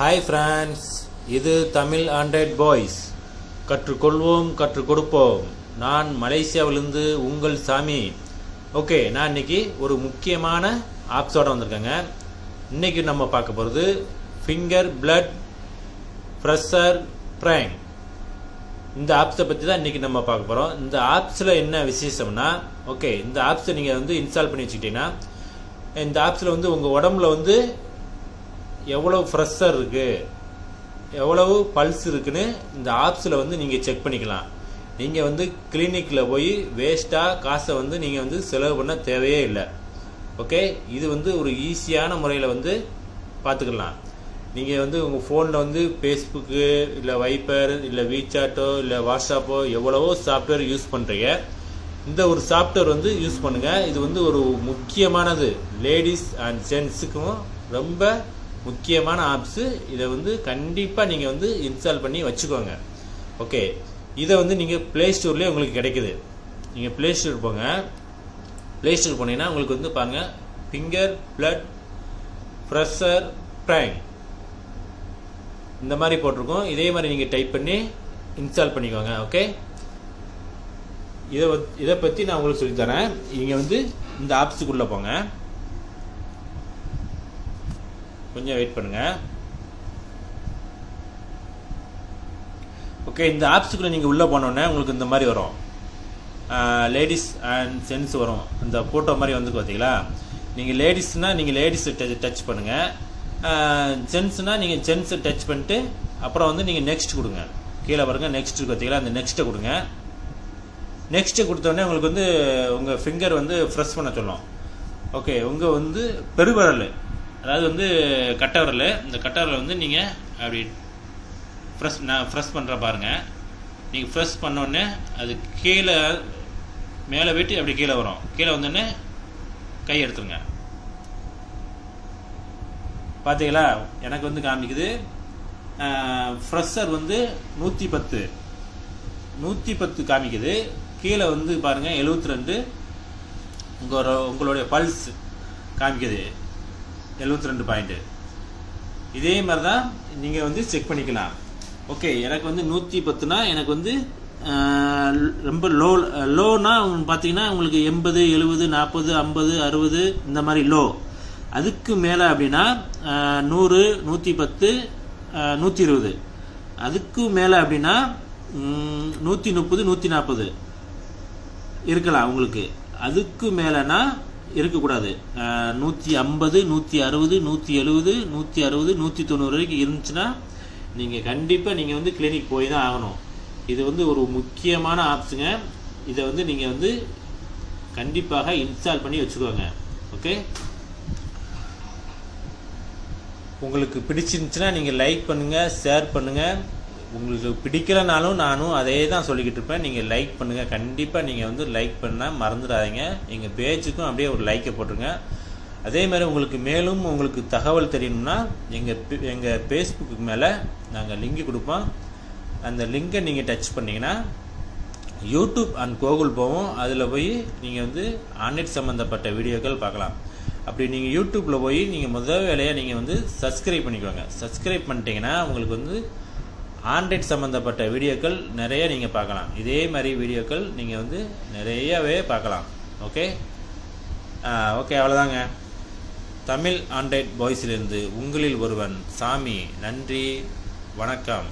Hi friends, இது Tamil Android boys. கற்றுக்கொள்வோம், கற்றுக் கொடுப்போம். நான் மலேசியாவிலிருந்து உங்கள் சாமி. ஓகே, நான் இன்னைக்கு ஒரு முக்கியமான ஆப்ஸோட வந்திருக்கேங்க. இன்னைக்கு நம்ம பார்க்க போகிறது ஃபிங்கர் பிளட் ப்ரெஷர் ப்ராங்க். இந்த ஆப்ஸை பற்றி தான் இன்றைக்கி நம்ம பார்க்க போகிறோம். இந்த ஆப்ஸில் என்ன விசேஷம்னா, ஓகே, இந்த ஆப்ஸை நீங்கள் இன்ஸ்டால் பண்ணி வச்சுக்கிட்டீங்கன்னா, இந்த ஆப்ஸில் உங்கள் உடம்புல எவ்வளவு ப்ரெஷர் இருக்குது, எவ்வளவு பல்ஸ் இருக்குன்னு இந்த ஆப்ஸில் நீங்கள் செக் பண்ணிக்கலாம். நீங்கள் கிளினிக்கில் போய் வேஸ்ட்டாக காசை நீங்கள் செலவு பண்ண தேவையே இல்லை. ஓகே, இது ஒரு ஈஸியான முறையில் பார்த்துக்கலாம். நீங்கள் உங்கள் ஃபோனில் ஃபேஸ்புக்கு இல்லை வைப்பர் இல்லை வீசாட்டோ இல்லை வாட்ஸ்அப்போ எவ்வளவோ சாஃப்ட்வேர் யூஸ் பண்ணுறீங்க. இந்த ஒரு சாஃப்ட்வேர் யூஸ் பண்ணுங்கள். இது ஒரு முக்கியமானது, லேடிஸ் அண்ட் ஜென்ஸுக்கும் ரொம்ப முக்கியமான ஆப்ஸு. இதை கண்டிப்பாக நீங்கள் இன்ஸ்டால் பண்ணி வச்சுக்கோங்க. ஓகே, இதை நீங்கள் ப்ளே ஸ்டோர்லேயே உங்களுக்கு கிடைக்குது. நீங்கள் ப்ளே ஸ்டோர் போங்க. ப்ளே ஸ்டோர் போனீங்கன்னா உங்களுக்கு பாருங்க, ஃபிங்கர் பிளட் ப்ரெஷர் ப்ராங்க் இந்த மாதிரி போட்டிருக்கோம். இதே மாதிரி நீங்கள் டைப் பண்ணி இன்ஸ்டால் பண்ணிக்கோங்க. ஓகே, இதை பற்றி நான் உங்களுக்கு சொல்லித்தரேன். நீங்கள் இந்த ஆப்ஸுக்குள்ளே போங்க. கொஞ்சம் வெயிட் பண்ணுங்க. ஓகே, இந்த ஆப்ஸுக்குள்ள நீங்கள் உள்ளே போனோடனே உங்களுக்கு இந்த மாதிரி வரும், லேடிஸ் அண்ட் ஜென்ஸ் வரும். இந்த ஃபோட்டோ மாதிரி பார்த்தீங்களா. நீங்கள் லேடிஸ்னால் நீங்கள் லேடிஸை டச் பண்ணுங்கள். ஜென்ஸ்னால் நீங்கள் ஜென்ஸை டச் பண்ணிட்டு அப்புறம் நீங்கள் நெக்ஸ்ட் கொடுங்க. கீழே பாருங்க, நெக்ஸ்ட் பார்த்தீங்களா, அந்த நெக்ஸ்ட்டை கொடுங்க. நெக்ஸ்ட்டு கொடுத்தோடனே உங்களுக்கு உங்கள் ஃபிங்கர் ப்ரெஸ் பண்ண சொல்லும். ஓகே, உங்கள் பெருவிரல், அதாவது கட்டை விரல், இந்த கட்டை விரல் நீங்கள் அப்படி ப்ரெஸ் பண்ணுற பாருங்கள். நீங்கள் ப்ரெஸ் பண்ணோடனே அது கீழே மேலே போய்ட்டு அப்படி கீழே வரும். கீழே வந்தோடனே கை எடுத்துருங்க. பார்த்தீங்களா, எனக்கு காமிக்குது ப்ரெஷர் 110 காமிக்குது. கீழே பாருங்கள் 72. உங்களுடைய பல்ஸ் காமிக்குது 72 பாயிண்ட். இதே மாதிரி தான் நீங்கள் செக் பண்ணிக்கலாம். ஓகே, எனக்கு 110னா எனக்கு ரொம்ப லோனா பார்த்தீங்கன்னா உங்களுக்கு 80, 70, 40, 50, 60 இந்த மாதிரி லோ. அதுக்கு மேலே அப்படின்னா 100, 110, 120. அதுக்கு மேலே அப்படின்னா 130, 140 இருக்கலாம் உங்களுக்கு. அதுக்கு மேலேனா இருக்கக்கூடாது. 150, 160, 170, 160, 190 வரைக்கும் இருந்துச்சுன்னா நீங்கள் கண்டிப்பாக நீங்கள் கிளினிக் போய் தான் ஆகணும். இது ஒரு முக்கியமான ஆப்ஸுங்க. இதை நீங்கள் கண்டிப்பாக இன்ஸ்டால் பண்ணி வச்சுக்கோங்க. ஓகே, உங்களுக்கு பிடிச்சிருந்துச்சுன்னா நீங்கள் லைக் பண்ணுங்கள், ஷேர் பண்ணுங்கள். உங்களுக்கு பிடிக்கலனாலும் நானும் அதே தான் சொல்லிக்கிட்டு இருப்பேன். நீங்கள் லைக் பண்ணுங்கள். கண்டிப்பாக நீங்கள் லைக் பண்ணால் மறந்துடாதீங்க. எங்கள் பேஜுக்கும் அப்படியே ஒரு லைக்கை போட்டுருங்க. அதே மாதிரி உங்களுக்கு தகவல் தெரியணும்னா எங்கள் ஃபேஸ்புக்கு மேலே நாங்கள் லிங்க் கொடுப்போம். அந்த லிங்கை நீங்கள் டச் பண்ணிங்கன்னா யூடியூப் அண்ட் கூகுள் போவோம். அதில் போய் நீங்கள் ஆன்லைன் சம்மந்தப்பட்ட வீடியோக்கள் பார்க்கலாம். அப்படி நீங்கள் யூடியூப்பில் போய் நீங்கள் முதல் வேலையாக நீங்கள் சப்ஸ்கிரைப் பண்ணிக்கோங்க. சப்ஸ்கிரைப் பண்ணிட்டீங்கன்னா உங்களுக்கு ஆண்ட்ராய்ட் சம்மந்தப்பட்ட வீடியோக்கள் நிறைய நீங்கள் பார்க்கலாம். இதே மாதிரி வீடியோக்கள் நீங்கள் நிறையவே பார்க்கலாம். ஓகே, ஓகே, அவ்வளோதாங்க. தமிழ் ஆண்ட்ராய்ட் பாய்ஸிலிருந்து உங்களில் ஒருவன் சாமி. நன்றி, வணக்கம்.